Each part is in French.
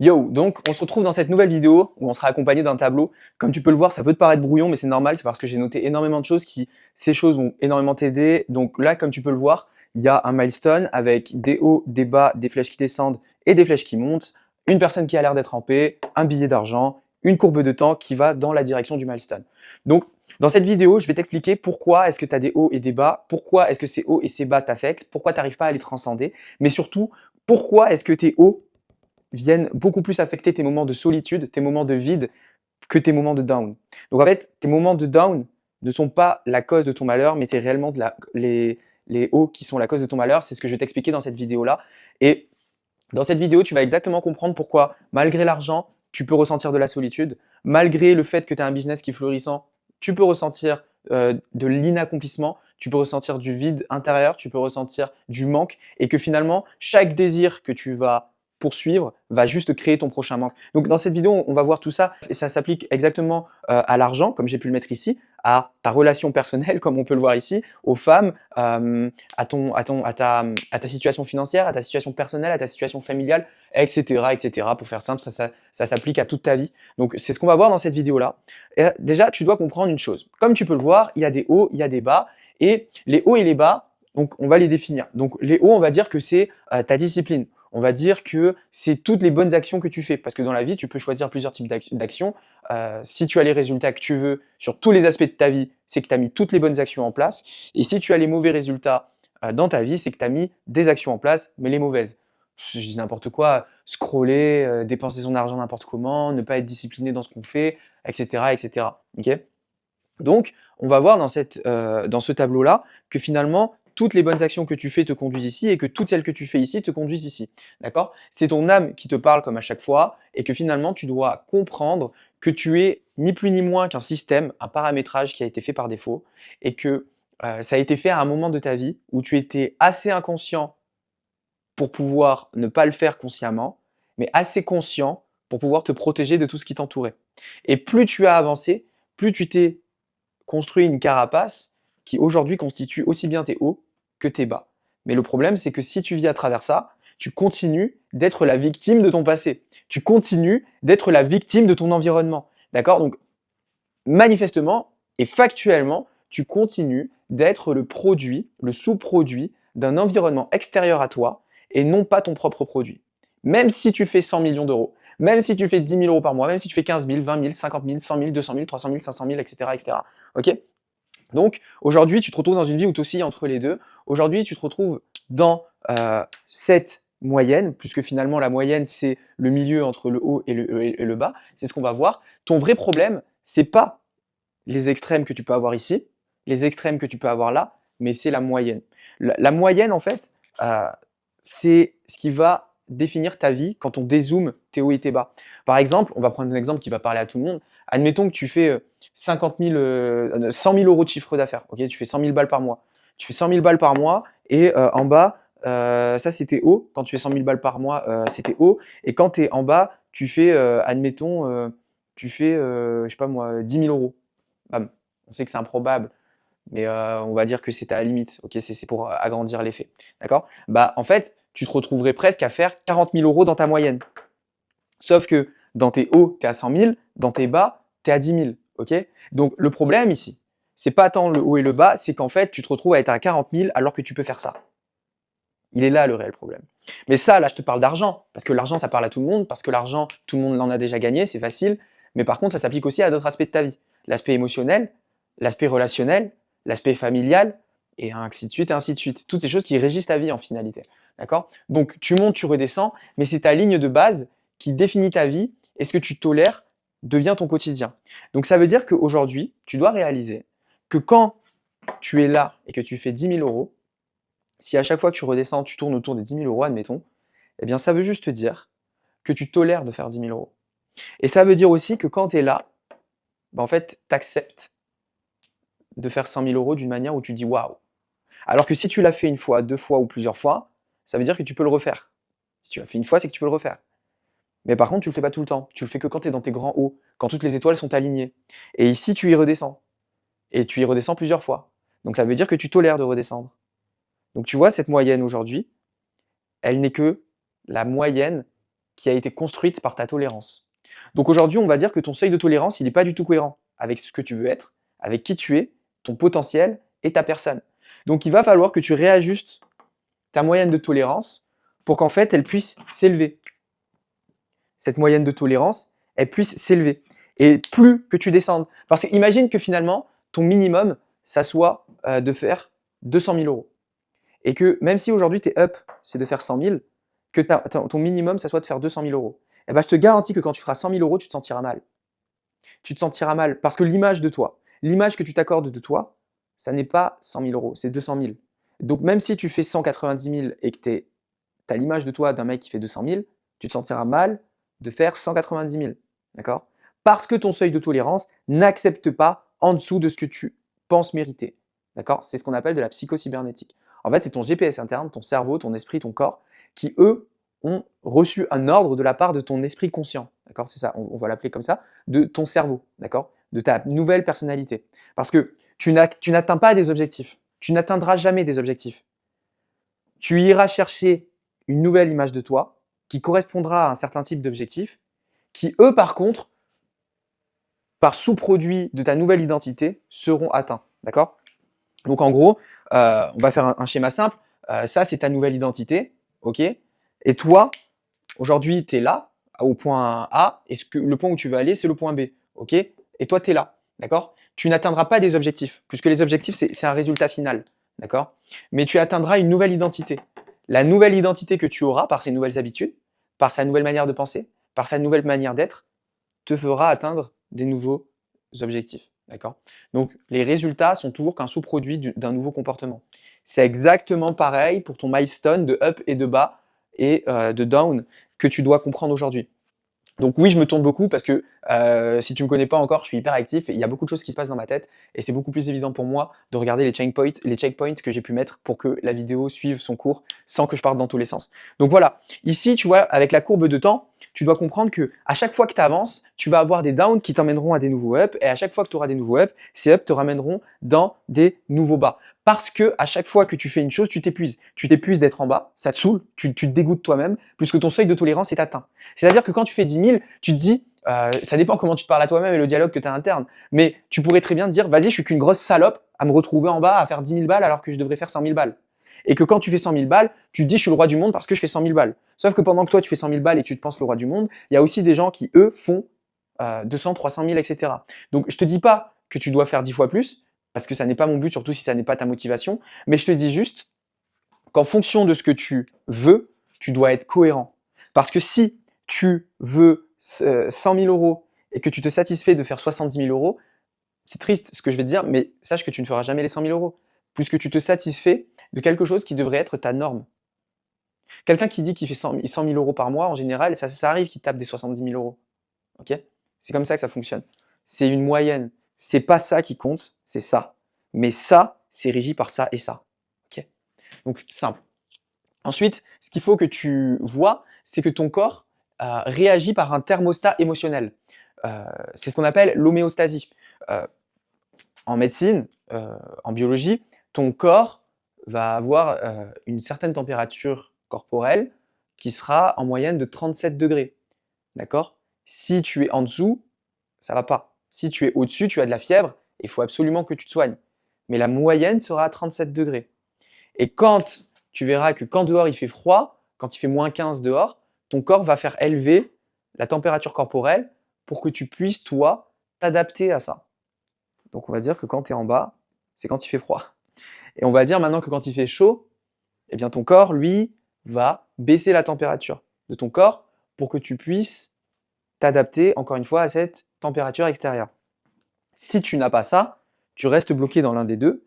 Yo, donc on se retrouve dans cette nouvelle vidéo où on sera accompagné d'un tableau. Comme tu peux le voir, ça peut te paraître brouillon, mais c'est normal, c'est parce que j'ai noté énormément de choses ces choses vont énormément t'aider. Donc là, comme tu peux le voir, il y a un milestone avec des hauts, des bas, des flèches qui descendent et des flèches qui montent, une personne qui a l'air d'être en paix, un billet d'argent, une courbe de temps qui va dans la direction du milestone. Donc, dans cette vidéo, je vais t'expliquer pourquoi est-ce que tu as des hauts et des bas, pourquoi est-ce que ces hauts et ces bas t'affectent, pourquoi tu n'arrives pas à les transcender, mais surtout, pourquoi est-ce que tes hauts viennent beaucoup plus affecter tes moments de solitude, tes moments de vide, que tes moments de down. Donc en fait, tes moments de down ne sont pas la cause de ton malheur, mais c'est réellement les hauts qui sont la cause de ton malheur. C'est ce que je vais t'expliquer dans cette vidéo-là. Et dans cette vidéo, tu vas exactement comprendre pourquoi, malgré l'argent, tu peux ressentir de la solitude, malgré le fait que tu as un business qui est florissant, tu peux ressentir de l'inaccomplissement, tu peux ressentir du vide intérieur, tu peux ressentir du manque, et que finalement, chaque désir que tu vas poursuivre va juste créer ton prochain manque. Donc dans cette vidéo, on va voir tout ça, et ça s'applique exactement à l'argent, comme j'ai pu le mettre ici, à ta relation personnelle, comme on peut le voir ici, aux femmes, à ta situation financière, à ta situation personnelle, à ta situation familiale, etc. etc. Pour faire simple, ça s'applique à toute ta vie. Donc c'est ce qu'on va voir dans cette vidéo-là. Et déjà, tu dois comprendre une chose. Comme tu peux le voir, il y a des hauts, il y a des bas. Et les hauts et les bas, donc on va les définir. Donc les hauts, on va dire que c'est ta discipline. On va dire que c'est toutes les bonnes actions que tu fais. Parce que dans la vie, tu peux choisir plusieurs types d'actions. Si tu as les résultats que tu veux sur tous les aspects de ta vie, c'est que tu as mis toutes les bonnes actions en place. Et si tu as les mauvais résultats dans ta vie, c'est que tu as mis des actions en place, mais les mauvaises. Je dis n'importe quoi, scroller, dépenser son argent n'importe comment, ne pas être discipliné dans ce qu'on fait, etc. etc. Okay, donc, on va voir dans ce tableau-là que finalement, toutes les bonnes actions que tu fais te conduisent ici et que toutes celles que tu fais ici te conduisent ici. D'accord? C'est ton âme qui te parle comme à chaque fois et que finalement, tu dois comprendre que tu es ni plus ni moins qu'un système, un paramétrage qui a été fait par défaut et que ça a été fait à un moment de ta vie où tu étais assez inconscient pour pouvoir ne pas le faire consciemment, mais assez conscient pour pouvoir te protéger de tout ce qui t'entourait. Et plus tu as avancé, plus tu t'es construit une carapace qui aujourd'hui constitue aussi bien tes hauts que tes bas. Mais le problème, c'est que si tu vis à travers ça, tu continues d'être la victime de ton passé. Tu continues d'être la victime de ton environnement. D'accord? Donc, manifestement et factuellement, tu continues d'être le produit, le sous-produit d'un environnement extérieur à toi et non pas ton propre produit. Même si tu fais 100 millions d'euros, même si tu fais 10 000 euros par mois, même si tu fais 15 000, 20 000, 50 000, 100 000, 200 000, 300 000, 500 000, etc. etc. Ok? Donc aujourd'hui, tu te retrouves dans une vie où tu oscilles entre les deux. Aujourd'hui, tu te retrouves dans cette moyenne, puisque finalement la moyenne, c'est le milieu entre le haut et le bas. C'est ce qu'on va voir. Ton vrai problème, c'est pas les extrêmes que tu peux avoir ici, les extrêmes que tu peux avoir là, mais c'est la moyenne. La moyenne, en fait, c'est ce qui va définir ta vie quand on dézoome tes hauts et tes bas. Par exemple, on va prendre un exemple qui va parler à tout le monde. Admettons que tu fais 50 000, 100 000 euros de chiffre d'affaires. Okay, tu fais 100 000 balles par mois. Tu fais 100 000 balles par mois et en bas, ça c'était haut. Quand tu fais 100 000 balles par mois, c'était haut. Et quand tu es en bas, tu fais, admettons, tu fais, je sais pas moi, 10 000 euros. Bam. On sait que c'est improbable, mais on va dire que c'est à la limite. Okay, c'est pour agrandir l'effet. D'accord? Bah, en fait, tu te retrouverais presque à faire 40 000 euros dans ta moyenne. Sauf que dans tes hauts, tu es à 100 000, dans tes bas, tu es à 10 000. Okay, donc le problème ici, c'est pas tant le haut et le bas, c'est qu'en fait, tu te retrouves à être à 40 000 alors que tu peux faire ça. Il est là le réel problème. Mais ça, là, je te parle d'argent, parce que l'argent, ça parle à tout le monde, parce que l'argent, tout le monde l'en a déjà gagné, c'est facile. Mais par contre, ça s'applique aussi à d'autres aspects de ta vie. L'aspect émotionnel, l'aspect relationnel, l'aspect familial, et ainsi de suite, et ainsi de suite. Toutes ces choses qui régissent ta vie en finalité. D'accord? Donc, tu montes, tu redescends, mais c'est ta ligne de base qui définit ta vie, et ce que tu tolères devient ton quotidien. Donc, ça veut dire qu'aujourd'hui, tu dois réaliser que quand tu es là et que tu fais 10 000 euros, si à chaque fois que tu redescends, tu tournes autour des 10 000 euros, admettons, eh bien, ça veut juste te dire que tu tolères de faire 10 000 euros. Et ça veut dire aussi que quand tu es là, bah, en fait, tu acceptes de faire 100 000 euros d'une manière où tu dis waouh. Alors que si tu l'as fait une fois, deux fois ou plusieurs fois, ça veut dire que tu peux le refaire. Si tu l'as fait une fois, c'est que tu peux le refaire. Mais par contre, tu le fais pas tout le temps. Tu le fais que quand tu es dans tes grands hauts, quand toutes les étoiles sont alignées. Et ici, tu y redescends. Et tu y redescends plusieurs fois. Donc ça veut dire que tu tolères de redescendre. Donc tu vois, cette moyenne aujourd'hui, elle n'est que la moyenne qui a été construite par ta tolérance. Donc aujourd'hui, on va dire que ton seuil de tolérance, il n'est pas du tout cohérent avec ce que tu veux être, avec qui tu es, ton potentiel et ta personne. Donc il va falloir que tu réajustes ta moyenne de tolérance pour qu'en fait, elle puisse s'élever. Cette moyenne de tolérance, elle puisse s'élever. Et plus que tu descendes. Parce que imagine que finalement, ton minimum, ça soit de faire 200 000 euros. Et que même si aujourd'hui, tes up, c'est de faire 100 000, que ton minimum, ça soit de faire 200 000 euros. Et ben, je te garantis que quand tu feras 100 000 euros, tu te sentiras mal. Tu te sentiras mal parce que l'image de toi, l'image que tu t'accordes de toi, ça n'est pas 100 000 euros, c'est 200 000. Donc même si tu fais 190 000 et que tu as l'image de toi d'un mec qui fait 200 000, tu te sentiras mal de faire 190 000. D'accord? Parce que ton seuil de tolérance n'accepte pas en dessous de ce que tu penses mériter. D'accord? C'est ce qu'on appelle de la psychocybernétique. En fait, c'est ton GPS interne, ton cerveau, ton esprit, ton corps, qui eux ont reçu un ordre de la part de ton esprit conscient. D'accord? C'est ça, on va l'appeler comme ça, de ton cerveau, d'accord? De ta nouvelle personnalité. Parce que tu n'atteins pas des objectifs. Tu n'atteindras jamais des objectifs. Tu iras chercher une nouvelle image de toi qui correspondra à un certain type d'objectifs, qui eux, par contre, par sous-produit de ta nouvelle identité, seront atteints. D'accord? Donc en gros, on va faire un schéma simple. Ça, c'est ta nouvelle identité. OK? Et toi, aujourd'hui, tu es là, au point A, et le point où tu veux aller, c'est le point B. OK? Et toi, tu es là. D'accord? Tu n'atteindras pas des objectifs, puisque les objectifs, c'est un résultat final. D'accord? Mais tu atteindras une nouvelle identité. La nouvelle identité que tu auras par ses nouvelles habitudes, par sa nouvelle manière de penser, par sa nouvelle manière d'être, te fera atteindre des nouveaux objectifs. D'accord? Donc, les résultats sont toujours qu'un sous-produit d'un nouveau comportement. C'est exactement pareil pour ton milestone de up et de bas et de down que tu dois comprendre aujourd'hui. Donc oui, je me tourne beaucoup parce que si tu ne me connais pas encore, je suis hyper actif et il y a beaucoup de choses qui se passent dans ma tête et c'est beaucoup plus évident pour moi de regarder les checkpoints que j'ai pu mettre pour que la vidéo suive son cours sans que je parte dans tous les sens. Donc voilà, ici, tu vois, avec la courbe de temps, tu dois comprendre que à chaque fois que tu avances, tu vas avoir des downs qui t'emmèneront à des nouveaux ups et à chaque fois que tu auras des nouveaux ups, ces ups te ramèneront dans des nouveaux bas. Parce que à chaque fois que tu fais une chose, tu t'épuises. Tu t'épuises d'être en bas, ça te saoule, tu te dégoûtes toi-même, puisque ton seuil de tolérance est atteint. C'est-à-dire que quand tu fais 10 000, tu te dis, ça dépend comment tu te parles à toi-même et le dialogue que tu as interne, mais tu pourrais très bien te dire, vas-y, je suis qu'une grosse salope à me retrouver en bas à faire 10 000 balles alors que je devrais faire 100 000 balles. Et que quand tu fais 100 000 balles, tu te dis, je suis le roi du monde parce que je fais 100 000 balles. Sauf que pendant que toi, tu fais 100 000 balles et que tu te penses le roi du monde, il y a aussi des gens qui, eux, font 200, 300 000, etc. Donc, je te dis pas que tu dois faire 10 fois plus, parce que ça n'est pas mon but, surtout si ça n'est pas ta motivation, mais je te dis juste qu'en fonction de ce que tu veux, tu dois être cohérent. Parce que si tu veux 100 000 euros et que tu te satisfais de faire 70 000 euros, c'est triste ce que je vais te dire, mais sache que tu ne feras jamais les 100 000 euros, puisque tu te satisfais de quelque chose qui devrait être ta norme. Quelqu'un qui dit qu'il fait 100 000 euros par mois, en général, ça arrive qu'il tape des 70 000 euros. Okay, c'est comme ça que ça fonctionne. C'est une moyenne. C'est pas ça qui compte, c'est ça. Mais ça, c'est régi par ça et ça. Okay, donc, simple. Ensuite, ce qu'il faut que tu vois, c'est que ton corps réagit par un thermostat émotionnel. C'est ce qu'on appelle l'homéostasie. En médecine, en biologie, ton corps va avoir une certaine température corporelle qui sera en moyenne de 37 degrés. D'accord? Si tu es en dessous, ça va pas. Si tu es au-dessus, tu as de la fièvre, il faut absolument que tu te soignes. Mais la moyenne sera à 37 degrés. Et quand tu verras que quand dehors il fait froid, quand il fait moins 15 dehors, ton corps va faire élever la température corporelle pour que tu puisses, toi, t'adapter à ça. Donc on va dire que quand tu es en bas, c'est quand il fait froid. Et on va dire maintenant que quand il fait chaud, eh bien ton corps, lui, va baisser la température de ton corps pour que tu puisses t'adapter, encore une fois, à cette température extérieure. Si tu n'as pas ça, tu restes bloqué dans l'un des deux,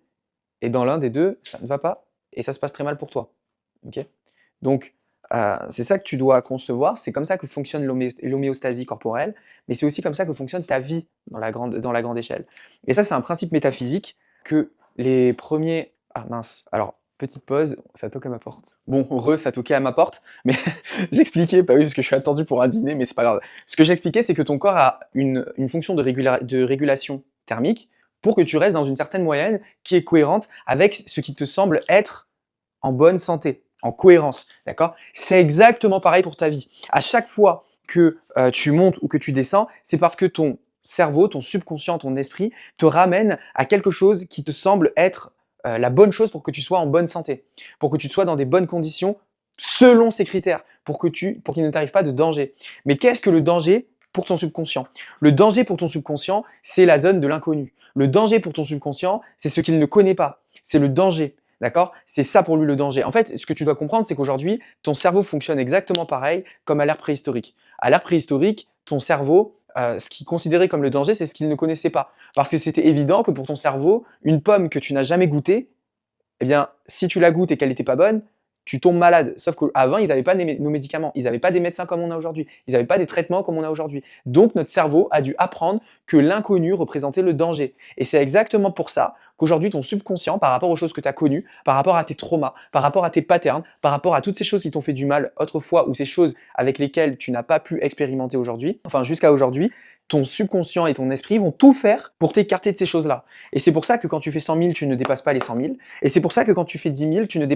et dans l'un des deux, ça ne va pas, et ça se passe très mal pour toi. Okay, donc, c'est ça que tu dois concevoir, c'est comme ça que fonctionne l'homéostasie corporelle, mais c'est aussi comme ça que fonctionne ta vie dans la grande échelle. Et ça, c'est un principe métaphysique que les premiers... Ah mince, alors, petite pause, ça toque à ma porte. Bon, heureux, ça toquait à ma porte, mais j'expliquais, pas oui, parce que je suis attendu pour un dîner, mais c'est pas grave. Ce que j'expliquais, c'est que ton corps a une fonction de régulation thermique pour que tu restes dans une certaine moyenne qui est cohérente avec ce qui te semble être en bonne santé. en cohérence, d'accord? C'est exactement pareil pour ta vie. À chaque fois que tu montes ou que tu descends, c'est parce que ton cerveau, ton subconscient, ton esprit te ramène à quelque chose qui te semble être la bonne chose pour que tu sois en bonne santé, pour que tu sois dans des bonnes conditions selon ces critères, pour qu'il ne t'arrive pas de danger. Mais qu'est-ce que le danger pour ton subconscient? Le danger pour ton subconscient, c'est la zone de l'inconnu. Le danger pour ton subconscient, c'est ce qu'il ne connaît pas. C'est le danger. D'accord? C'est ça pour lui le danger. En fait, ce que tu dois comprendre, c'est qu'aujourd'hui, ton cerveau fonctionne exactement pareil comme à l'ère préhistorique. À l'ère préhistorique, ton cerveau, ce qu'il considérait comme le danger, c'est ce qu'il ne connaissait pas. Parce que c'était évident que pour ton cerveau, une pomme que tu n'as jamais goûtée, eh bien, si tu la goûtes et qu'elle n'était pas bonne, tu tombes malade. Sauf qu'avant, ils n'avaient pas nos médicaments. Ils n'avaient pas des médecins comme on a aujourd'hui. Ils n'avaient pas des traitements comme on a aujourd'hui. Donc, notre cerveau a dû apprendre que l'inconnu représentait le danger. Et c'est exactement pour ça qu'aujourd'hui, ton subconscient, par rapport aux choses que tu as connues, par rapport à tes traumas, par rapport à tes patterns, par rapport à toutes ces choses qui t'ont fait du mal autrefois ou ces choses avec lesquelles tu n'as pas pu expérimenter aujourd'hui, enfin jusqu'à aujourd'hui, ton subconscient et ton esprit vont tout faire pour t'écarter de ces choses-là. Et c'est pour ça que quand tu fais 100 000, tu ne dépasses pas les 100 000. Et c'est pour ça que quand tu fais 10 000,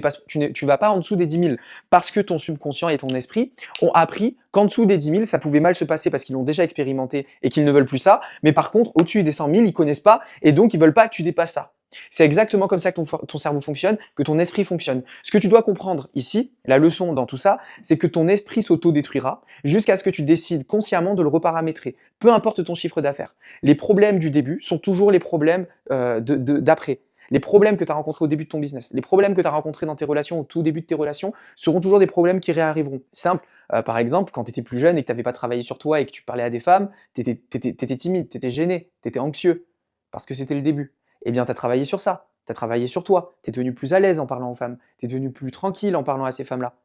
tu vas pas en dessous des 10 000. Parce que ton subconscient et ton esprit ont appris qu'en dessous des 10 000, ça pouvait mal se passer parce qu'ils l'ont déjà expérimenté et qu'ils ne veulent plus ça. Mais par contre, au-dessus des 100 000, ils connaissent pas et donc ils veulent pas que tu dépasses ça. C'est exactement comme ça que ton cerveau fonctionne, que ton esprit fonctionne. Ce que tu dois comprendre ici, la leçon dans tout ça, c'est que ton esprit s'auto-détruira jusqu'à ce que tu décides consciemment de le reparamétrer, peu importe ton chiffre d'affaires. Les problèmes du début sont toujours les problèmes d'après. Les problèmes que tu as rencontrés au début de ton business, les problèmes que tu as rencontrés dans tes relations, au tout début de tes relations, seront toujours des problèmes qui réarriveront. Simple, par exemple, quand tu étais plus jeune et que tu n'avais pas travaillé sur toi et que tu parlais à des femmes, tu étais timide, tu étais gêné, tu étais anxieux, parce que c'était le début. Eh bien, tu as travaillé sur ça, tu as travaillé sur toi, tu es devenu plus à l'aise en parlant aux femmes, tu es devenu plus tranquille en parlant à ces femmes-là.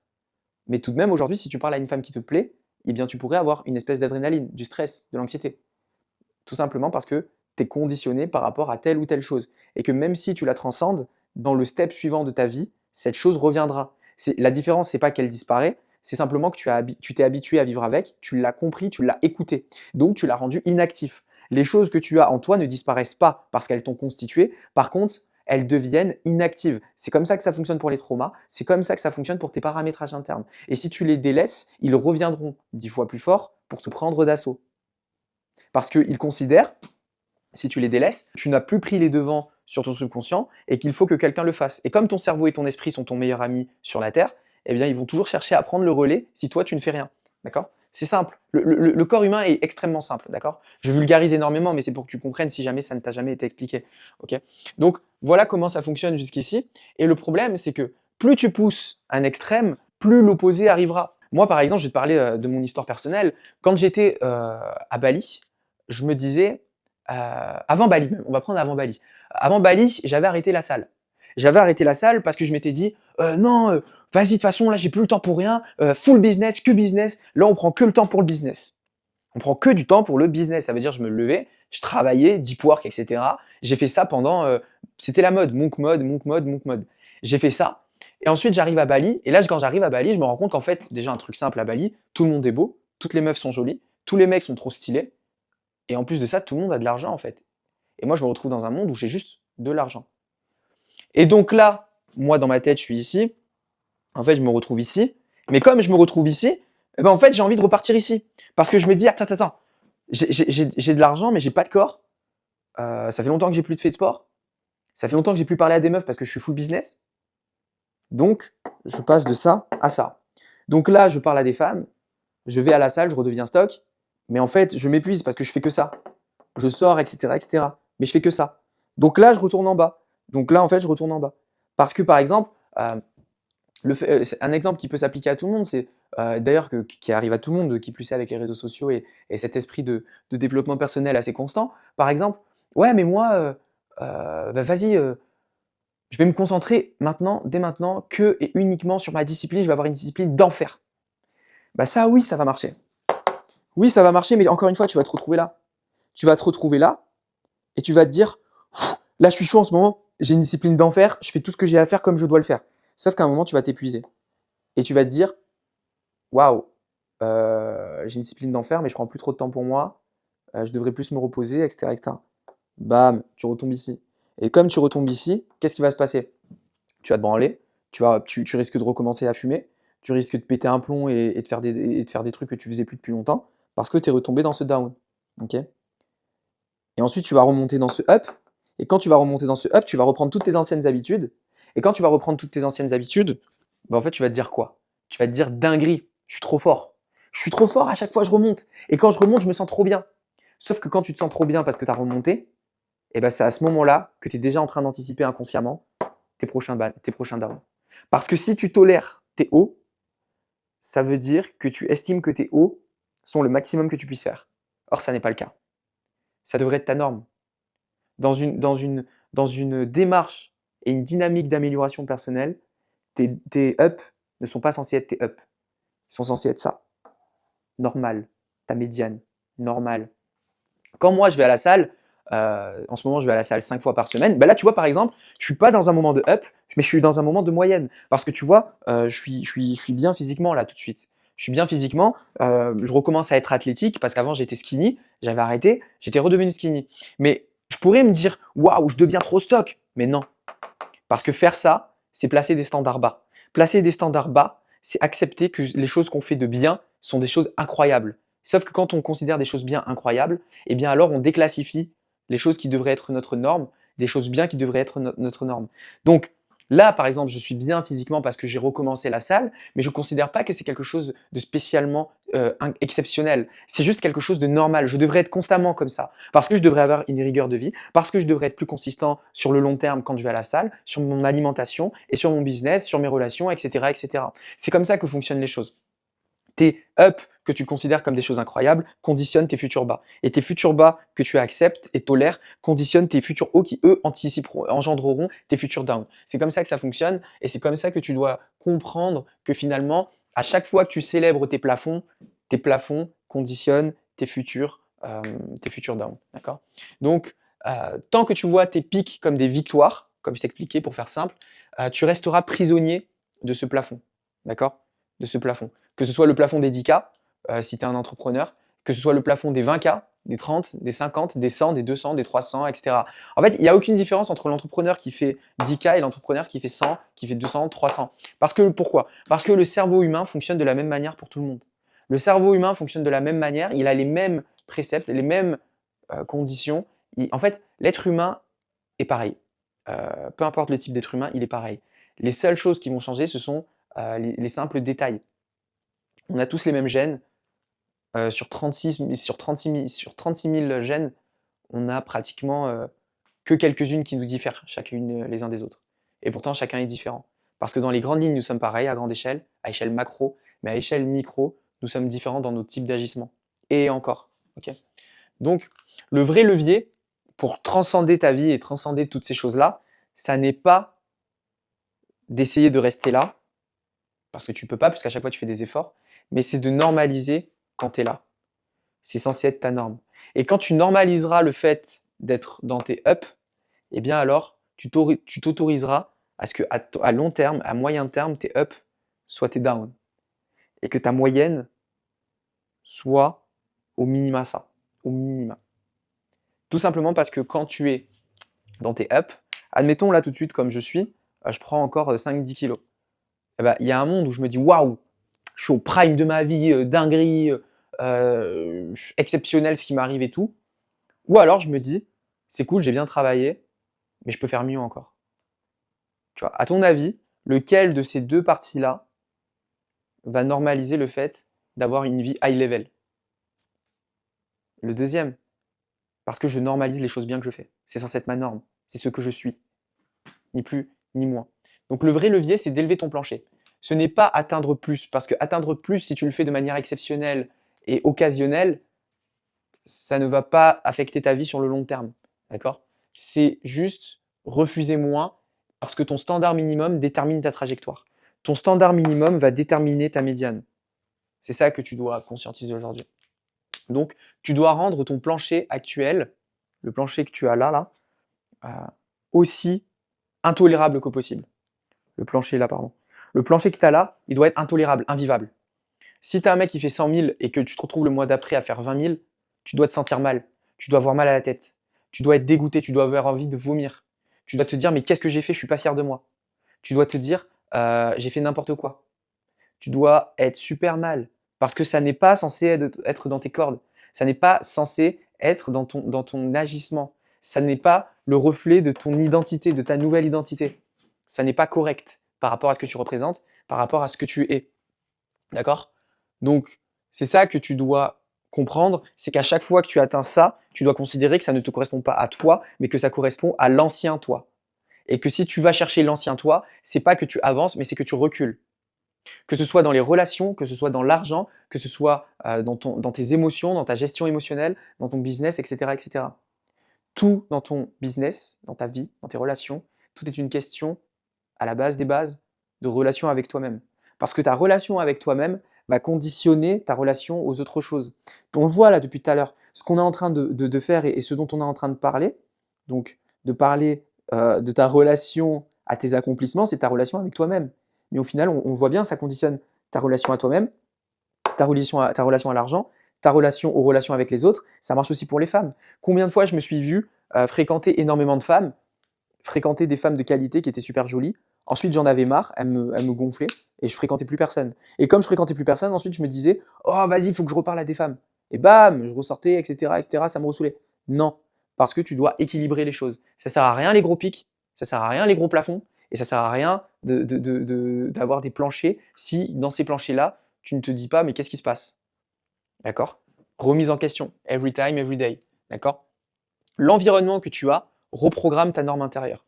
Mais tout de même, aujourd'hui, si tu parles à une femme qui te plaît, eh bien, tu pourrais avoir une espèce d'adrénaline, du stress, de l'anxiété. Tout simplement parce que tu es conditionné par rapport à telle ou telle chose. Et que même si tu la transcendes, dans le step suivant de ta vie, cette chose reviendra. La différence, c'est pas qu'elle disparaît, c'est simplement que tu t'es habitué à vivre avec, tu l'as compris, tu l'as écouté. Donc tu l'as rendu inactif. Les choses que tu as en toi ne disparaissent pas parce qu'elles t'ont constitué. Par contre, elles deviennent inactives. C'est comme ça que ça fonctionne pour les traumas, c'est comme ça que ça fonctionne pour tes paramétrages internes. Et si tu les délaisses, ils reviendront 10 fois plus fort pour te prendre d'assaut. Parce qu'ils considèrent, si tu les délaisses, tu n'as plus pris les devants sur ton subconscient et qu'il faut que quelqu'un le fasse. Et comme ton cerveau et ton esprit sont ton meilleur ami sur la Terre, eh bien, ils vont toujours chercher à prendre le relais si toi, tu ne fais rien. D'accord? C'est simple. Le corps humain est extrêmement simple. D'accord? Je vulgarise énormément, mais c'est pour que tu comprennes si jamais ça ne t'a jamais été expliqué. Ok? Donc, voilà comment ça fonctionne jusqu'ici. Et le problème, c'est que plus tu pousses un extrême, plus l'opposé arrivera. Moi, par exemple, je vais te parler de mon histoire personnelle. Quand j'étais à Bali, je me disais, avant Bali même, on va prendre avant Bali. Avant Bali, j'avais arrêté la salle. J'avais arrêté la salle parce que je m'étais dit, non, vas-y, de toute façon, là, j'ai plus le temps pour rien, full business, que business. Là, on prend que le temps pour le business. On prend que du temps pour le business. Ça veut dire, je me levais, je travaillais, deep work, etc. J'ai fait ça pendant, c'était la mode, monk mode, monk mode, monk mode. J'ai fait ça. Et ensuite, j'arrive à Bali. Et là, quand j'arrive à Bali, je me rends compte qu'en fait, déjà, un truc simple à Bali, tout le monde est beau, toutes les meufs sont jolies, tous les mecs sont trop stylés. Et en plus de ça, tout le monde a de l'argent en fait. Et moi, je me retrouve dans un monde où j'ai juste de l'argent. Et donc là, moi, dans ma tête, je suis ici. En fait, je me retrouve ici. Mais comme je me retrouve ici, eh ben, en fait, j'ai envie de repartir ici. Parce que je me dis, attends, j'ai de l'argent, mais j'ai pas de corps. Ça fait longtemps que j'ai plus fait de sport. Ça fait longtemps que j'ai plus parlé à des meufs parce que je suis full business. Donc, je passe de ça à ça. Donc là, je parle à des femmes. Je vais à la salle, je redeviens stock. Mais en fait, je m'épuise parce que je fais que ça. Je sors, etc., etc. Mais je fais que ça. Donc là, je retourne en bas. Donc là, en fait, je retourne en bas. Parce que, par exemple, c'est un exemple qui peut s'appliquer à tout le monde, c'est d'ailleurs qui arrive à tout le monde, qui plus est avec les réseaux sociaux et cet esprit de développement personnel assez constant. Par exemple, ouais, mais moi, bah, vas-y, je vais me concentrer maintenant, dès maintenant, que et uniquement sur ma discipline. Je vais avoir une discipline d'enfer. Bah ça, oui, ça va marcher. Oui, ça va marcher, mais encore une fois, tu vas te retrouver là. Tu vas te retrouver là et tu vas te dire, là, je suis chaud en ce moment, j'ai une discipline d'enfer, je fais tout ce que j'ai à faire comme je dois le faire. Sauf qu'à un moment, tu vas t'épuiser. Et tu vas te dire, waouh, j'ai une discipline d'enfer, mais je prends plus trop de temps pour moi, je devrais plus me reposer, etc., etc. Bam, tu retombes ici. Et comme tu retombes ici, qu'est-ce qui va se passer? Tu vas te branler, tu risques de recommencer à fumer, tu risques de péter un plomb et de faire des trucs que tu faisais plus depuis longtemps parce que tu es retombé dans ce down. Ok. Et ensuite, tu vas remonter dans ce up. Et quand tu vas remonter dans ce up, tu vas reprendre toutes tes anciennes habitudes. Et quand tu vas reprendre toutes tes anciennes habitudes, bah en fait, tu vas te dire quoi? Tu vas te dire dinguerie, je suis trop fort. Je suis trop fort, à chaque fois je remonte. Et quand je remonte, je me sens trop bien. Sauf que quand tu te sens trop bien parce que tu as remonté, et ben c'est à ce moment-là que tu es déjà en train d'anticiper inconsciemment tes prochains downs. Parce que si tu tolères tes hauts, ça veut dire que tu estimes que tes hauts sont le maximum que tu puisses faire. Or, ça n'est pas le cas. Ça devrait être ta norme. Dans une démarche et une dynamique d'amélioration personnelle, tes ups ne sont pas censés être tes ups. Ils sont censés être ça. Normal. Ta médiane. Normal. Quand moi, je vais à la salle, en ce moment, je vais à la salle 5 fois par semaine. Ben là, tu vois, par exemple, je suis pas dans un moment de up, mais je suis dans un moment de moyenne. Parce que tu vois, je suis bien physiquement là tout de suite. Je suis bien physiquement. Je recommence à être athlétique parce qu'avant, j'étais skinny. J'avais arrêté. J'étais redevenu skinny. Mais je pourrais me dire, waouh, je deviens trop stock. Mais non. Parce que faire ça, c'est placer des standards bas. Placer des standards bas, c'est accepter que les choses qu'on fait de bien sont des choses incroyables. Sauf que quand on considère des choses bien incroyables, eh bien alors on déclassifie les choses qui devraient être notre norme, des choses bien qui devraient être notre norme. Donc là, par exemple, je suis bien physiquement parce que j'ai recommencé la salle, mais je ne considère pas que c'est quelque chose de spécialement exceptionnel. C'est juste quelque chose de normal. Je devrais être constamment comme ça parce que je devrais avoir une rigueur de vie, parce que je devrais être plus consistant sur le long terme quand je vais à la salle, sur mon alimentation et sur mon business, sur mes relations, etc. etc. C'est comme ça que fonctionnent les choses. Tes up que tu considères comme des choses incroyables conditionnent tes futurs bas. Et tes futurs bas que tu acceptes et tolères conditionnent tes futurs hauts qui, eux, engendreront tes futurs downs. C'est comme ça que ça fonctionne et c'est comme ça que tu dois comprendre que finalement, à chaque fois que tu célèbres tes plafonds conditionnent tes futurs downs. D'accord. Donc, tant que tu vois tes pics comme des victoires, comme je t'expliquais pour faire simple, tu resteras prisonnier de ce plafond. D'accord. De ce plafond. Que ce soit le plafond des 10K, si tu es un entrepreneur, que ce soit le plafond des 20K, des 30, des 50, des 100, des 200, des 300, etc. En fait, il n'y a aucune différence entre l'entrepreneur qui fait 10K et l'entrepreneur qui fait 100, qui fait 200, 300. Pourquoi? Parce que le cerveau humain fonctionne de la même manière pour tout le monde. Le cerveau humain fonctionne de la même manière, il a les mêmes préceptes, les mêmes conditions. En fait, l'être humain est pareil. Peu importe le type d'être humain, il est pareil. Les seules choses qui vont changer, ce sont les simples détails. On a tous les mêmes gènes. Sur 36 000 gènes, on a pratiquement que quelques-unes qui nous diffèrent chacune les uns des autres. Et pourtant, chacun est différent. Parce que dans les grandes lignes, nous sommes pareils à grande échelle, à échelle macro, mais à échelle micro, nous sommes différents dans nos types d'agissement. Et encore. Okay. Donc, le vrai levier pour transcender ta vie et transcender toutes ces choses-là, ça n'est pas d'essayer de rester là, parce que tu peux pas, puisqu'à chaque fois tu fais des efforts, mais c'est de normaliser quand tu es là. C'est censé être ta norme. Et quand tu normaliseras le fait d'être dans tes ups, eh bien alors, tu t'autoriseras à ce que à long terme, à moyen terme, tes ups soient tes downs. Et que ta moyenne soit au minima ça. Au minima. Tout simplement parce que quand tu es dans tes ups, admettons là tout de suite comme je suis, je prends encore 5-10 kilos. Eh ben, il y a un monde où je me dis waouh, je suis au prime de ma vie, dinguerie, exceptionnel ce qui m'arrive et tout. Ou alors je me dis, c'est cool, j'ai bien travaillé, mais je peux faire mieux encore. Tu vois, à ton avis, lequel de ces deux parties-là va normaliser le fait d'avoir une vie high level? Le deuxième, parce que je normalise les choses bien que je fais. C'est censé être ma norme, c'est ce que je suis, ni plus ni moins. Donc le vrai levier, c'est d'élever ton plancher. Ce n'est pas atteindre plus, parce que atteindre plus, si tu le fais de manière exceptionnelle et occasionnelle, ça ne va pas affecter ta vie sur le long terme. D'accord? C'est juste refuser moins parce que ton standard minimum détermine ta trajectoire. Ton standard minimum va déterminer ta médiane. C'est ça que tu dois conscientiser aujourd'hui. Donc, tu dois rendre ton plancher actuel, le plancher que tu as là, aussi intolérable que possible. Le plancher là, pardon. Le plancher que tu as là, il doit être intolérable, invivable. Si tu as un mec qui fait 100 000 et que tu te retrouves le mois d'après à faire 20 000, tu dois te sentir mal. Tu dois avoir mal à la tête. Tu dois être dégoûté. Tu dois avoir envie de vomir. Tu dois te dire, mais qu'est-ce que j'ai fait? Je suis pas fier de moi. Tu dois te dire, j'ai fait n'importe quoi. Tu dois être super mal parce que ça n'est pas censé être dans tes cordes. Ça n'est pas censé être dans ton agissement. Ça n'est pas le reflet de ton identité, de ta nouvelle identité. Ça n'est pas correct par rapport à ce que tu représentes, par rapport à ce que tu es. D'accord? Donc, c'est ça que tu dois comprendre, c'est qu'à chaque fois que tu atteins ça, tu dois considérer que ça ne te correspond pas à toi, mais que ça correspond à l'ancien toi. Et que si tu vas chercher l'ancien toi, c'est pas que tu avances, mais c'est que tu recules. Que ce soit dans les relations, que ce soit dans l'argent, que ce soit dans tes émotions, dans ta gestion émotionnelle, dans ton business, etc., etc. Tout dans ton business, dans ta vie, dans tes relations, tout est une question, à la base des bases, de relation avec toi-même. Parce que ta relation avec toi-même va conditionner ta relation aux autres choses. On le voit là depuis tout à l'heure, ce qu'on est en train de faire et ce dont on est en train de parler, donc de parler de ta relation à tes accomplissements, c'est ta relation avec toi-même. Mais au final, on voit bien, ça conditionne ta relation à toi-même, ta relation à l'argent, ta relation aux relations avec les autres. Ça marche aussi pour les femmes. Combien de fois je me suis vu fréquenter énormément de femmes, fréquenter des femmes de qualité qui étaient super jolies. Ensuite, j'en avais marre, elles me gonflaient et je fréquentais plus personne. Et comme je fréquentais plus personne, ensuite je me disais, oh vas-y, il faut que je reparle à des femmes. Et bam, je ressortais, etc., etc., ça me ressoulait. Non, parce que tu dois équilibrer les choses. Ça sert à rien les gros pics, ça sert à rien les gros plafonds, et ça sert à rien d'avoir des planchers si dans ces planchers-là, tu ne te dis pas, mais qu'est-ce qui se passe? D'accord? Remise en question, every time, every day. D'accord? L'environnement que tu as reprogramme ta norme intérieure.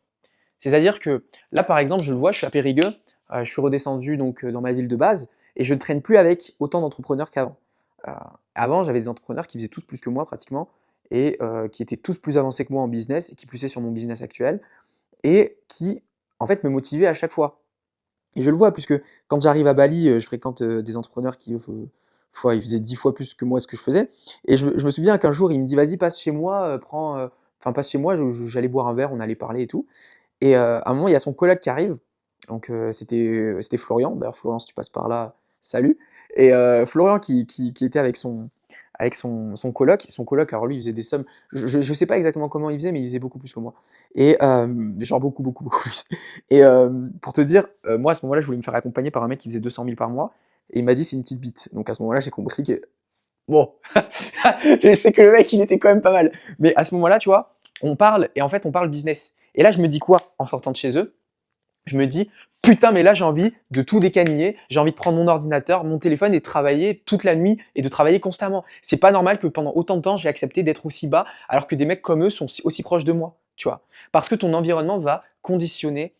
C'est-à-dire que là, par exemple, je le vois, je suis à Périgueux, je suis redescendu donc dans ma ville de base et je ne traîne plus avec autant d'entrepreneurs qu'avant. Euh, Avant, j'avais des entrepreneurs qui faisaient tous plus que moi pratiquement et qui étaient tous plus avancés que moi en business et qui poussaient sur mon business actuel et qui, en fait, me motivaient à chaque fois. Et je le vois puisque quand j'arrive à Bali, je fréquente des entrepreneurs qui, ils faisaient 10 fois plus que moi ce que je faisais. Et je me souviens qu'un jour, il me dit, vas-y, passe chez moi, passe chez moi, j'allais boire un verre, on allait parler et tout. Et à un moment, il y a son collègue qui arrive. Donc c'était Florian. D'ailleurs, Florian, si tu passes par là, salut. Et Florian qui était avec son coloc. Son coloc, alors lui, il faisait des sommes. Je ne sais pas exactement comment il faisait, mais il faisait beaucoup plus que moi. Et genre beaucoup, beaucoup, beaucoup plus. Et pour te dire, moi, à ce moment-là, je voulais me faire accompagner par un mec qui faisait 200 000 par mois. Et il m'a dit, c'est une petite bite. Donc à ce moment-là, j'ai compris que, bon, je sais que le mec, il était quand même pas mal. Mais à ce moment-là, tu vois, on parle, et en fait, on parle business. Et là, je me dis quoi en sortant de chez eux? Je me dis, putain, mais là, j'ai envie de tout décaniller. J'ai envie de prendre mon ordinateur, mon téléphone et de travailler toute la nuit et de travailler constamment. C'est pas normal que pendant autant de temps, j'ai accepté d'être aussi bas alors que des mecs comme eux sont aussi proches de moi, tu vois. Parce que ton environnement va conditionner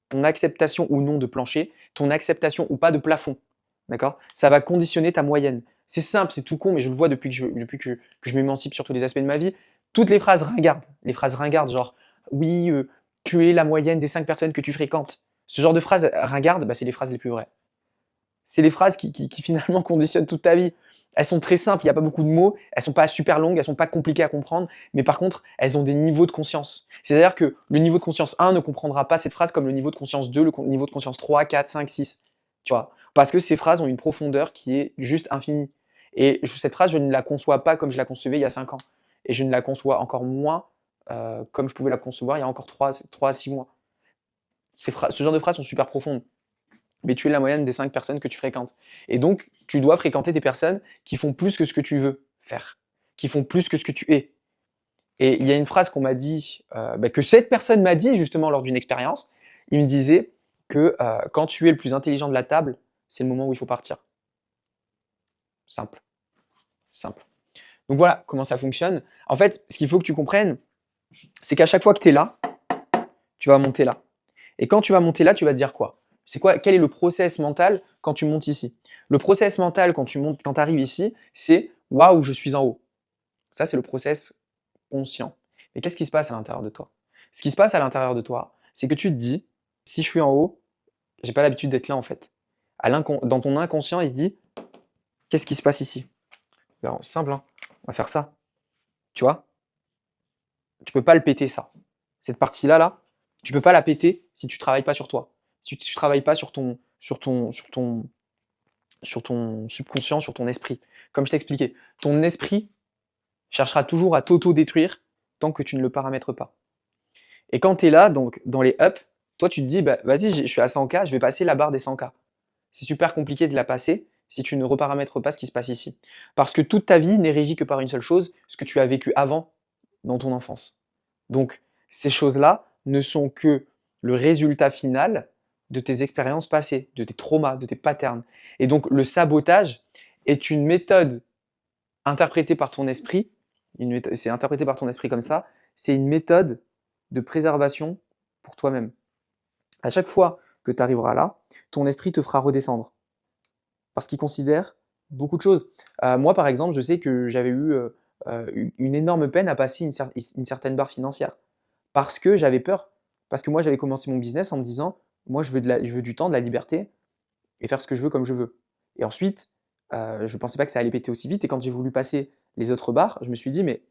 ton acceptation ou non de plancher, ton acceptation ou pas de plafond. D'accord? Ça va conditionner ta moyenne. C'est simple, c'est tout con, mais je le vois depuis que je m'émancipe sur tous les aspects de ma vie. Toutes les phrases ringardes, genre oui, tu es la moyenne des 5 personnes que tu fréquentes. Ce genre de phrases ringardes, bah, c'est les phrases les plus vraies. C'est les phrases qui finalement conditionnent toute ta vie. Elles sont très simples, il n'y a pas beaucoup de mots, elles sont pas super longues, elles sont pas compliquées à comprendre, mais par contre, elles ont des niveaux de conscience. C'est-à-dire que le niveau de conscience 1 ne comprendra pas cette phrase comme le niveau de conscience 2, le niveau de conscience 3, 4, 5, 6. Tu vois? Parce que ces phrases ont une profondeur qui est juste infinie. Et cette phrase, je ne la conçois pas comme je la concevais il y a 5 ans. Et je ne la conçois encore moins comme je pouvais la concevoir il y a encore 3 à 6 mois. Ce genre de phrases sont super profondes. Mais tu es la moyenne des 5 personnes que tu fréquentes. Et donc, tu dois fréquenter des personnes qui font plus que ce que tu veux faire, qui font plus que ce que tu es. Et il y a une phrase qu'on m'a dit, que cette personne m'a dit justement lors d'une expérience. Il me disait que quand tu es le plus intelligent de la table, c'est le moment où il faut partir. Simple, simple. Donc voilà comment ça fonctionne. En fait, ce qu'il faut que tu comprennes, c'est qu'à chaque fois que tu es là, tu vas monter là. Et quand tu vas monter là, tu vas te dire quoi? C'est quoi? Quel est le process mental quand tu montes ici? Le process mental quand tu montes, quand tu arrives ici, c'est waouh, je suis en haut. Ça, c'est le process conscient. Mais qu'est-ce qui se passe à l'intérieur de toi? Ce qui se passe à l'intérieur de toi, c'est que tu te dis, si je suis en haut, j'ai pas l'habitude d'être là en fait. Dans ton inconscient, il se dit, qu'est-ce qui se passe ici? Alors, c'est simple, hein. On va faire ça. Tu vois? Tu peux pas le péter ça. Cette partie-là, là, tu peux pas la péter si tu travailles pas sur toi. Si tu travailles pas sur ton subconscient, sur ton esprit. Comme je t'ai expliqué, ton esprit cherchera toujours à t'auto-détruire tant que tu ne le paramètres pas. Et quand tu es là, donc dans les ups, Toi, tu te dis, bah, vas-y, je suis à 100K, je vais passer la barre des 100K. C'est super compliqué de la passer si tu ne reparamètres pas ce qui se passe ici. Parce que toute ta vie n'est régie que par une seule chose, ce que tu as vécu avant dans ton enfance. Donc, ces choses-là ne sont que le résultat final de tes expériences passées, de tes traumas, de tes patterns. Et donc, le sabotage est une méthode interprétée par ton esprit, c'est interprété par ton esprit comme ça, c'est une méthode de préservation pour toi-même. À chaque fois que tu arriveras là, ton esprit te fera redescendre. Parce qu'il considère beaucoup de choses. Moi, par exemple, je sais que j'avais eu une énorme peine à passer une certaine barre financière. Parce que j'avais peur. Parce que moi, j'avais commencé mon business en me disant, moi, je veux du temps, de la liberté, et faire ce que je veux comme je veux. Et ensuite, je ne pensais pas que ça allait péter aussi vite. Et quand j'ai voulu passer les autres barres, je me suis dit, mais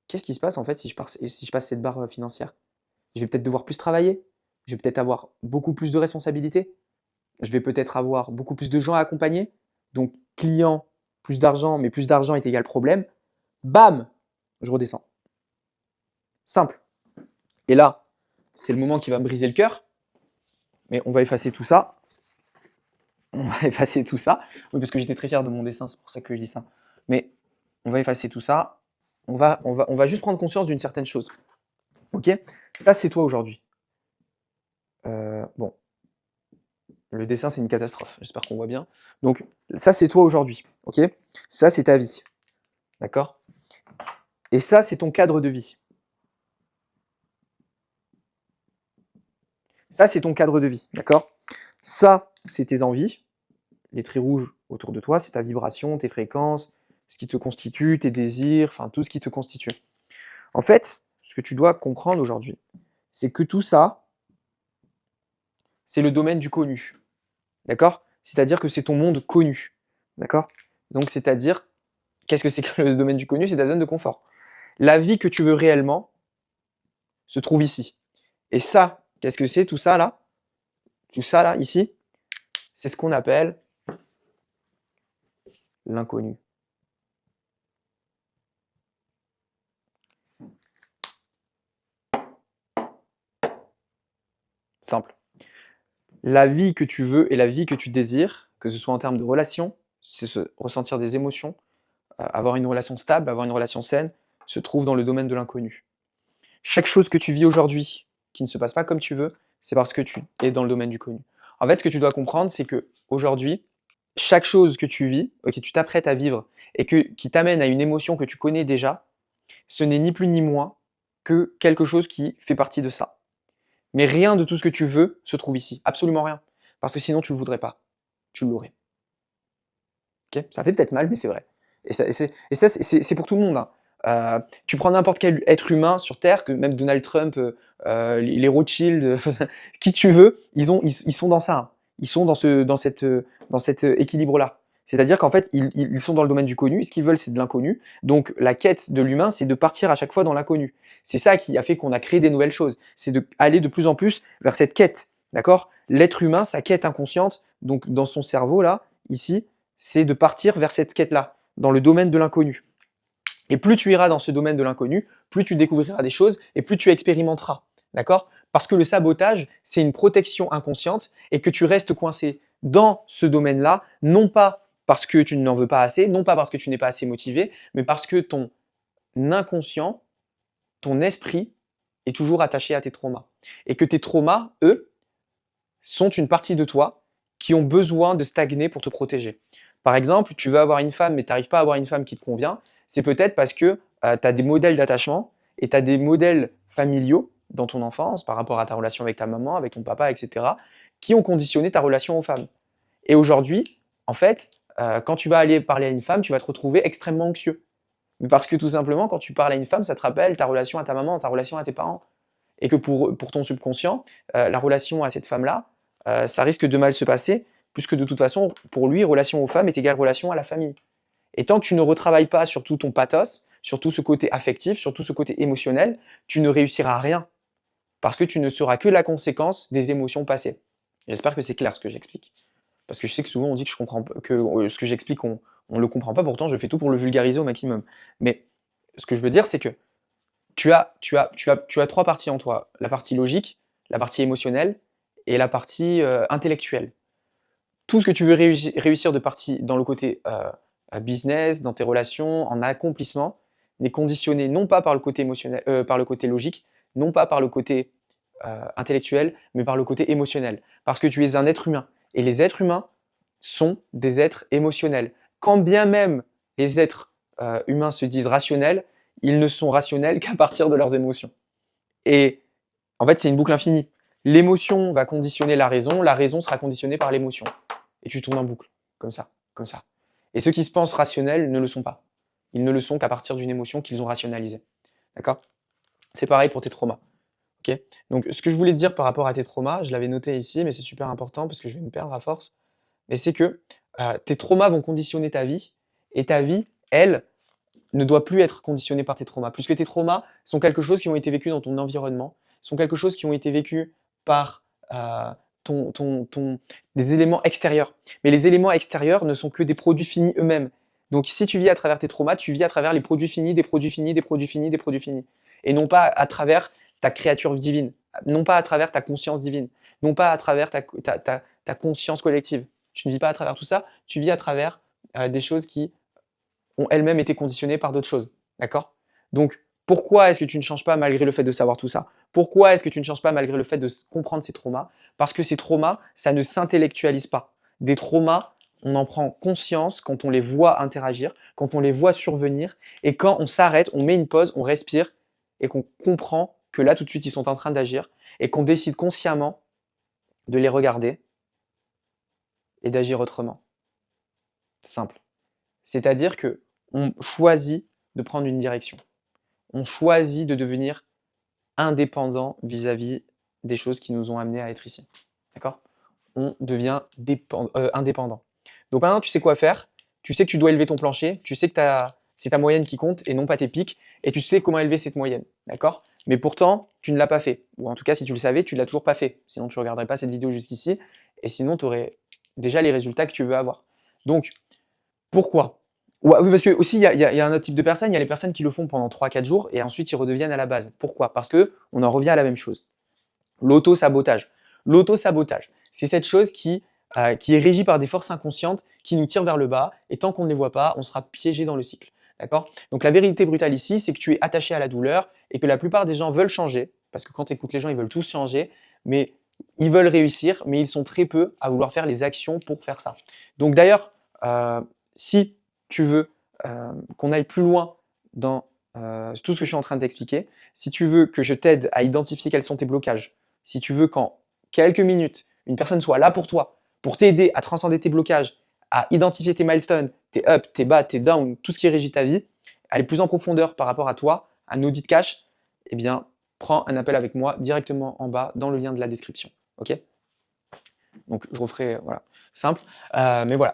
qu'est-ce qui se passe en fait si si je passe cette barre financière? Je vais peut-être devoir plus travailler. Je vais peut-être avoir beaucoup plus de responsabilités. Je vais peut-être avoir beaucoup plus de gens à accompagner. Donc, client, plus d'argent, mais plus d'argent est égal problème. Bam, je redescends. Simple. Et là, c'est le moment qui va me briser le cœur. Mais on va effacer tout ça. On va effacer tout ça. Oui, parce que j'étais très fier de mon dessin, c'est pour ça que je dis ça. Mais on va effacer tout ça. On va juste prendre conscience d'une certaine chose. Ok? Ça, c'est toi aujourd'hui. Bon, le dessin, c'est une catastrophe. J'espère qu'on voit bien. Donc, ça, c'est toi aujourd'hui. Ok? Ça, c'est ta vie. D'accord? Et ça, c'est ton cadre de vie. Ça, c'est ton cadre de vie. D'accord? Ça, c'est tes envies. Les traits rouges autour de toi, c'est ta vibration, tes fréquences, ce qui te constitue, tes désirs, enfin, tout ce qui te constitue. En fait, ce que tu dois comprendre aujourd'hui, c'est que tout ça, c'est le domaine du connu. D'accord? C'est-à-dire que c'est ton monde connu. D'accord? Donc, c'est-à-dire, qu'est-ce que c'est que le domaine du connu? C'est ta zone de confort. La vie que tu veux réellement se trouve ici. Et ça, qu'est-ce que c'est tout ça là? Tout ça là, ici, c'est ce qu'on appelle l'inconnu. Simple. La vie que tu veux et la vie que tu désires, que ce soit en termes de relations, c'est ressentir des émotions, avoir une relation stable, avoir une relation saine, se trouve dans le domaine de l'inconnu. Chaque chose que tu vis aujourd'hui qui ne se passe pas comme tu veux, c'est parce que tu es dans le domaine du connu. En fait, ce que tu dois comprendre, c'est que aujourd'hui, chaque chose que tu vis, que tu t'apprêtes à vivre et qui t'amène à une émotion que tu connais déjà, ce n'est ni plus ni moins que quelque chose qui fait partie de ça. Mais rien de tout ce que tu veux se trouve ici. Absolument rien. Parce que sinon, tu ne le voudrais pas. Tu l'aurais. Okay, ça fait peut-être mal, mais c'est vrai. Et ça, c'est pour tout le monde. Hein. Tu prends n'importe quel être humain sur Terre, que même Donald Trump, les Rothschild, qui tu veux, ils sont dans ça. Hein. Ils sont dans cet équilibre-là. C'est-à-dire qu'en fait, ils sont dans le domaine du connu, et ce qu'ils veulent, c'est de l'inconnu. Donc la quête de l'humain, c'est de partir à chaque fois dans l'inconnu. C'est ça qui a fait qu'on a créé des nouvelles choses. C'est d'aller de plus en plus vers cette quête. D'accord? L'être humain, sa quête inconsciente, donc dans son cerveau, là, ici, c'est de partir vers cette quête-là, dans le domaine de l'inconnu. Et plus tu iras dans ce domaine de l'inconnu, plus tu découvriras des choses et plus tu expérimenteras. D'accord? Parce que le sabotage, c'est une protection inconsciente et que tu restes coincé dans ce domaine-là, non pas parce que tu n'en veux pas assez, non pas parce que tu n'es pas assez motivé, mais parce que ton inconscient, ton esprit est toujours attaché à tes traumas. Et que tes traumas, eux, sont une partie de toi qui ont besoin de stagner pour te protéger. Par exemple, tu veux avoir une femme, mais tu n'arrives pas à avoir une femme qui te convient, c'est peut-être parce que tu as des modèles d'attachement et tu as des modèles familiaux dans ton enfance par rapport à ta relation avec ta maman, avec ton papa, etc., qui ont conditionné ta relation aux femmes. Et aujourd'hui, en fait, quand tu vas aller parler à une femme, tu vas te retrouver extrêmement anxieux. Parce que tout simplement, quand tu parles à une femme, ça te rappelle ta relation à ta maman, ta relation à tes parents. Et que pour ton subconscient, la relation à cette femme-là, ça risque de mal se passer, puisque de toute façon, pour lui, relation aux femmes est égale relation à la famille. Et tant que tu ne retravailles pas sur tout ton pathos, sur tout ce côté affectif, sur tout ce côté émotionnel, tu ne réussiras rien. Parce que tu ne seras que la conséquence des émotions passées. J'espère que c'est clair ce que j'explique. Parce que je sais que souvent on dit que je comprends que ce que j'explique, on ne le comprend pas, pourtant je fais tout pour le vulgariser au maximum. Mais ce que je veux dire, c'est que tu as trois parties en toi. La partie logique, la partie émotionnelle et la partie intellectuelle. Tout ce que tu veux réussir dans le côté business, dans tes relations, en accomplissement, n'est conditionné non pas par le côté émotionnel, par le côté logique, non pas par le côté intellectuel, mais par le côté émotionnel. Parce que tu es un être humain. Et les êtres humains sont des êtres émotionnels. Quand bien même les êtres humains se disent rationnels, ils ne sont rationnels qu'à partir de leurs émotions. Et en fait, c'est une boucle infinie. L'émotion va conditionner la raison sera conditionnée par l'émotion. Et tu tournes en boucle, comme ça, comme ça. Et ceux qui se pensent rationnels ne le sont pas. Ils ne le sont qu'à partir d'une émotion qu'ils ont rationalisée. D'accord? C'est pareil pour tes traumas. Ok? Donc, ce que je voulais te dire par rapport à tes traumas, je l'avais noté ici, mais c'est super important parce que je vais me perdre à force. Mais c'est que tes traumas vont conditionner ta vie, et ta vie, elle, ne doit plus être conditionnée par tes traumas. Puisque tes traumas sont quelque chose qui ont été vécus dans ton environnement, sont quelque chose qui ont été vécus par des éléments extérieurs. Mais les éléments extérieurs ne sont que des produits finis eux-mêmes. Donc si tu vis à travers tes traumas, tu vis à travers les produits finis, des produits finis, des produits finis, des produits finis. Et non pas à travers ta créature divine, non pas à travers ta conscience divine, non pas à travers ta conscience collective. Tu ne vis pas à travers tout ça, tu vis à travers des choses qui ont elles-mêmes été conditionnées par d'autres choses. D'accord? Donc, pourquoi est-ce que tu ne changes pas malgré le fait de savoir tout ça? Pourquoi est-ce que tu ne changes pas malgré le fait de comprendre ces traumas? Parce que ces traumas, ça ne s'intellectualise pas. Des traumas, on en prend conscience quand on les voit interagir, quand on les voit survenir, et quand on s'arrête, on met une pause, on respire, et qu'on comprend que là, tout de suite, ils sont en train d'agir, et qu'on décide consciemment de les regarder et d'agir autrement. Simple. C'est-à-dire que on choisit de prendre une direction. On choisit de devenir indépendant vis-à-vis des choses qui nous ont amenés à être ici. D'accord? On devient indépendant. Donc maintenant, tu sais quoi faire. Tu sais que tu dois élever ton plancher. Tu sais que c'est ta moyenne qui compte et non pas tes pics. Et tu sais comment élever cette moyenne. D'accord? Mais pourtant, tu ne l'as pas fait. Ou en tout cas, si tu le savais, tu ne l'as toujours pas fait. Sinon, tu ne regarderais pas cette vidéo jusqu'ici. Et sinon, tu aurais déjà les résultats que tu veux avoir. Donc, pourquoi? Ouais, oui, parce que aussi, il y a un autre type de personnes. Il y a les personnes qui le font pendant 3-4 jours et ensuite ils redeviennent à la base. Pourquoi? Parce que on en revient à la même chose. L'auto-sabotage. L'auto-sabotage, c'est cette chose qui est régie par des forces inconscientes qui nous tirent vers le bas et tant qu'on ne les voit pas, on sera piégé dans le cycle. D'accord? Donc la vérité brutale ici, c'est que tu es attaché à la douleur et que la plupart des gens veulent changer, parce que quand tu écoutes les gens, ils veulent tous changer, mais ils veulent réussir, mais ils sont très peu à vouloir faire les actions pour faire ça. Donc d'ailleurs, si tu veux qu'on aille plus loin dans tout ce que je suis en train de t'expliquer, si tu veux que je t'aide à identifier quels sont tes blocages, si tu veux qu'en quelques minutes, une personne soit là pour toi, pour t'aider à transcender tes blocages, à identifier tes milestones, tes ups, tes bas, tes downs, tout ce qui régit ta vie, aller plus en profondeur par rapport à toi, un audit cash, eh bien, prends un appel avec moi directement en bas dans le lien de la description. Ok? Donc, je referai, voilà, simple. Mais voilà.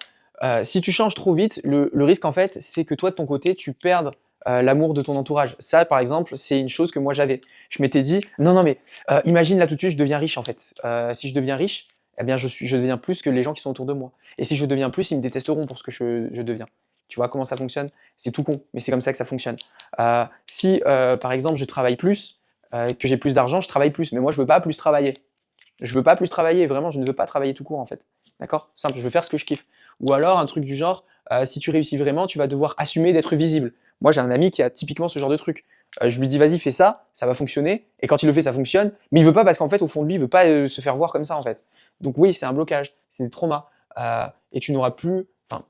Si tu changes trop vite, le risque en fait, c'est que toi de ton côté, tu perdes l'amour de ton entourage. Ça, par exemple, c'est une chose que moi j'avais. Je m'étais dit, non, non, mais imagine là tout de suite, je deviens riche en fait. Si je deviens riche, eh bien je deviens plus que les gens qui sont autour de moi. Et si je deviens plus, ils me détesteront pour ce que je deviens. Tu vois comment ça fonctionne? C'est tout con, mais c'est comme ça que ça fonctionne. Si par exemple je travaille plus, que j'ai plus d'argent, je travaille plus. Mais moi je veux pas plus travailler. Je veux pas plus travailler, vraiment, je ne veux pas travailler tout court en fait. D'accord? Simple, je veux faire ce que je kiffe. Ou alors un truc du genre, si tu réussis vraiment, tu vas devoir assumer d'être visible. Moi, j'ai un ami qui a typiquement ce genre de truc. Je lui dis, vas-y, fais ça, ça va fonctionner. Et quand il le fait, ça fonctionne. Mais il veut pas parce qu'en fait, au fond de lui, il veut pas se faire voir comme ça en fait. Donc oui, c'est un blocage, c'est des traumas. Et tu n'auras plus. Enfin,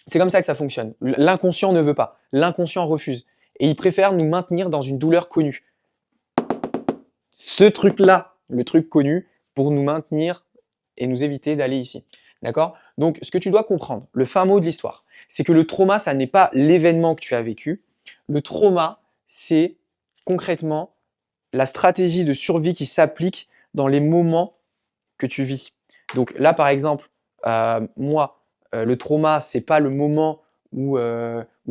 c'est comme ça que ça fonctionne. L'inconscient ne veut pas. L'inconscient refuse. Et il préfère nous maintenir dans une douleur connue. Ce truc-là, le truc connu, pour nous maintenir et nous éviter d'aller ici. D'accord? Donc, ce que tu dois comprendre, le fin mot de l'histoire, c'est que le trauma, ça n'est pas l'événement que tu as vécu. Le trauma, c'est concrètement la stratégie de survie qui s'applique dans les moments que tu vis. Donc là, par exemple, moi, le trauma, c'est pas le moment où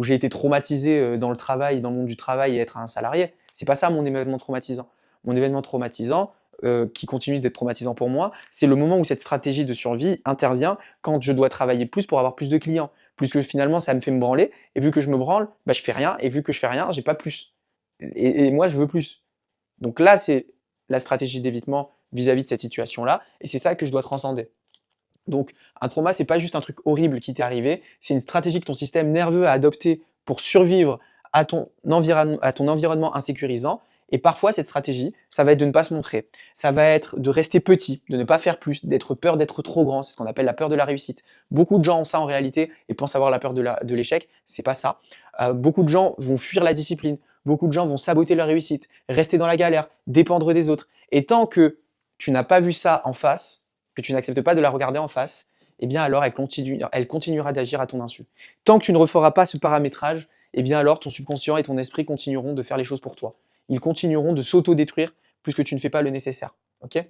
j'ai été traumatisé dans le travail, dans le monde du travail et être un salarié. C'est pas ça mon événement traumatisant. Mon événement traumatisant, qui continue d'être traumatisant pour moi, c'est le moment où cette stratégie de survie intervient quand je dois travailler plus pour avoir plus de clients, plus que finalement ça me fait me branler, et vu que je me branle, bah, je fais rien, et vu que je fais rien, j'ai pas plus. Et moi je veux plus. Donc là, c'est la stratégie d'évitement vis-à-vis de cette situation-là, et c'est ça que je dois transcender. Donc, un trauma, c'est pas juste un truc horrible qui t'est arrivé, c'est une stratégie que ton système nerveux a adoptée pour survivre à ton environnement insécurisant. Et parfois, cette stratégie, ça va être de ne pas se montrer, ça va être de rester petit, de ne pas faire plus, d'être peur d'être trop grand, c'est ce qu'on appelle la peur de la réussite. Beaucoup de gens ont ça en réalité et pensent avoir la peur de l'échec, c'est pas ça. Beaucoup de gens vont fuir la discipline, beaucoup de gens vont saboter leur réussite, rester dans la galère, dépendre des autres. Et tant que tu n'as pas vu ça en face, que tu n'acceptes pas de la regarder en face, eh bien alors elle continuera d'agir à ton insu. Tant que tu ne referas pas ce paramétrage, eh bien alors ton subconscient et ton esprit continueront de faire les choses pour toi. Ils continueront de s'auto-détruire puisque tu ne fais pas le nécessaire. Ok?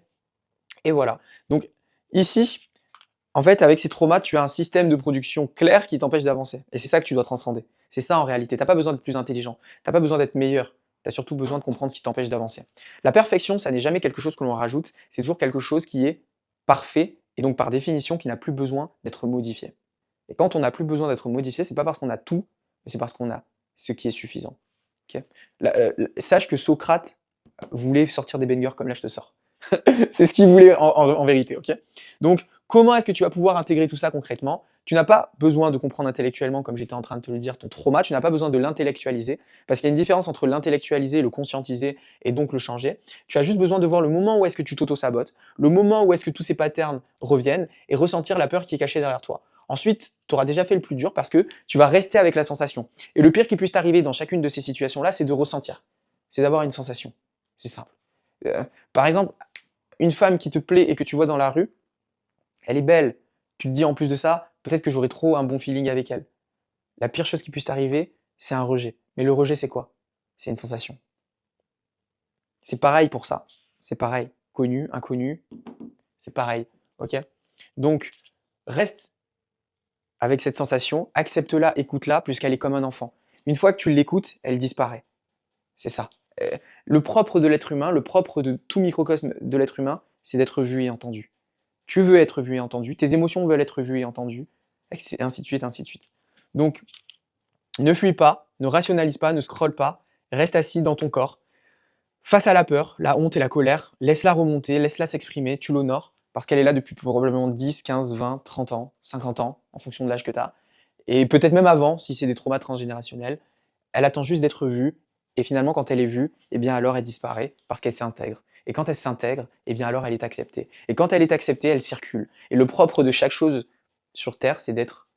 Et voilà. Donc ici, en fait, avec ces traumas, tu as un système de production clair qui t'empêche d'avancer. Et c'est ça que tu dois transcender. C'est ça en réalité. Tu n'as pas besoin d'être plus intelligent. Tu n'as pas besoin d'être meilleur. Tu as surtout besoin de comprendre ce qui t'empêche d'avancer. La perfection, ça n'est jamais quelque chose que l'on rajoute. C'est toujours quelque chose qui est parfait et donc par définition qui n'a plus besoin d'être modifié. Et quand on n'a plus besoin d'être modifié, c'est pas parce qu'on a tout, mais c'est parce qu'on a ce qui est suffisant. Okay. Sache que Socrate voulait sortir des bangers comme là je te sors. C'est ce qu'il voulait en vérité. Okay. Donc, comment est-ce que tu vas pouvoir intégrer tout ça concrètement? Tu n'as pas besoin de comprendre intellectuellement, comme j'étais en train de te le dire, ton trauma, tu n'as pas besoin de l'intellectualiser, parce qu'il y a une différence entre l'intellectualiser, le conscientiser et donc le changer. Tu as juste besoin de voir le moment où est-ce que tu t'auto-sabotes, le moment où est-ce que tous ces patterns reviennent, et ressentir la peur qui est cachée derrière toi. Ensuite, tu auras déjà fait le plus dur parce que tu vas rester avec la sensation. Et le pire qui puisse t'arriver dans chacune de ces situations-là, c'est de ressentir. C'est d'avoir une sensation. C'est simple. Par exemple, une femme qui te plaît et que tu vois dans la rue, elle est belle. Tu te dis en plus de ça, peut-être que j'aurai trop un bon feeling avec elle. La pire chose qui puisse t'arriver, c'est un rejet. Mais le rejet, c'est quoi? C'est une sensation. C'est pareil pour ça. C'est pareil. Connu, inconnu, c'est pareil. Ok? Donc, reste avec cette sensation, accepte-la, écoute-la, puisqu'elle est comme un enfant. Une fois que tu l'écoutes, elle disparaît. C'est ça. Le propre de l'être humain, le propre de tout microcosme de l'être humain, c'est d'être vu et entendu. Tu veux être vu et entendu, tes émotions veulent être vues et entendues, et ainsi de suite, ainsi de suite. Donc, ne fuis pas, ne rationalise pas, ne scrolle pas, reste assis dans ton corps, face à la peur, la honte et la colère, laisse-la remonter, laisse-la s'exprimer, tu l'honores, parce qu'elle est là depuis probablement 10, 15, 20, 30 ans, 50 ans, en fonction de l'âge que tu as, et peut-être même avant, si c'est des traumas transgénérationnels. Elle attend juste d'être vue, et finalement, quand elle est vue, eh bien alors elle disparaît, parce qu'elle s'intègre. Et quand elle s'intègre, eh bien alors elle est acceptée. Et quand elle est acceptée, elle circule. Et le propre de chaque chose sur Terre, c'est d'être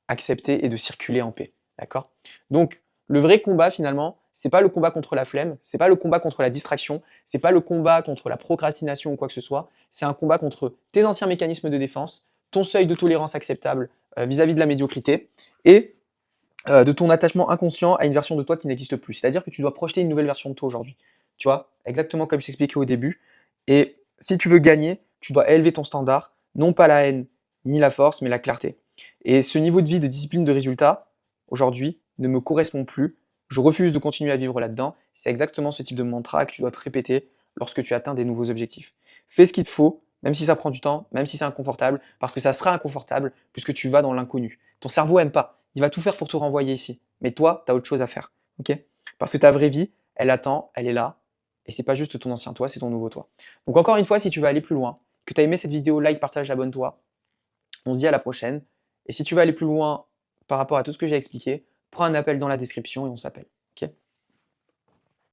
acceptée et de circuler en paix. D'accord? Donc, le vrai combat, finalement, c'est pas le combat contre la flemme, c'est pas le combat contre la distraction, c'est pas le combat contre la procrastination ou quoi que ce soit, c'est un combat contre tes anciens mécanismes de défense, ton seuil de tolérance acceptable vis-à-vis de la médiocrité, et de ton attachement inconscient à une version de toi qui n'existe plus. C'est-à-dire que tu dois projeter une nouvelle version de toi aujourd'hui. Tu vois, exactement comme je t'expliquais au début. Et si tu veux gagner, tu dois élever ton standard, non pas la haine ni la force, mais la clarté. Et ce niveau de vie, de discipline, de résultat, aujourd'hui, ne me correspond plus. Je refuse de continuer à vivre là-dedans. C'est exactement ce type de mantra que tu dois te répéter lorsque tu atteins des nouveaux objectifs. Fais ce qu'il te faut, même si ça prend du temps, même si c'est inconfortable, parce que ça sera inconfortable puisque tu vas dans l'inconnu. Ton cerveau aime pas. Il va tout faire pour te renvoyer ici. Mais toi, tu as autre chose à faire. Ok? Parce que ta vraie vie, elle attend, elle est là. Et c'est pas juste ton ancien toi, c'est ton nouveau toi. Donc encore une fois, si tu veux aller plus loin, que tu as aimé cette vidéo, like, partage, abonne-toi. On se dit à la prochaine. Et si tu veux aller plus loin par rapport à tout ce que j'ai expliqué, prends un appel dans la description et on s'appelle. Ok?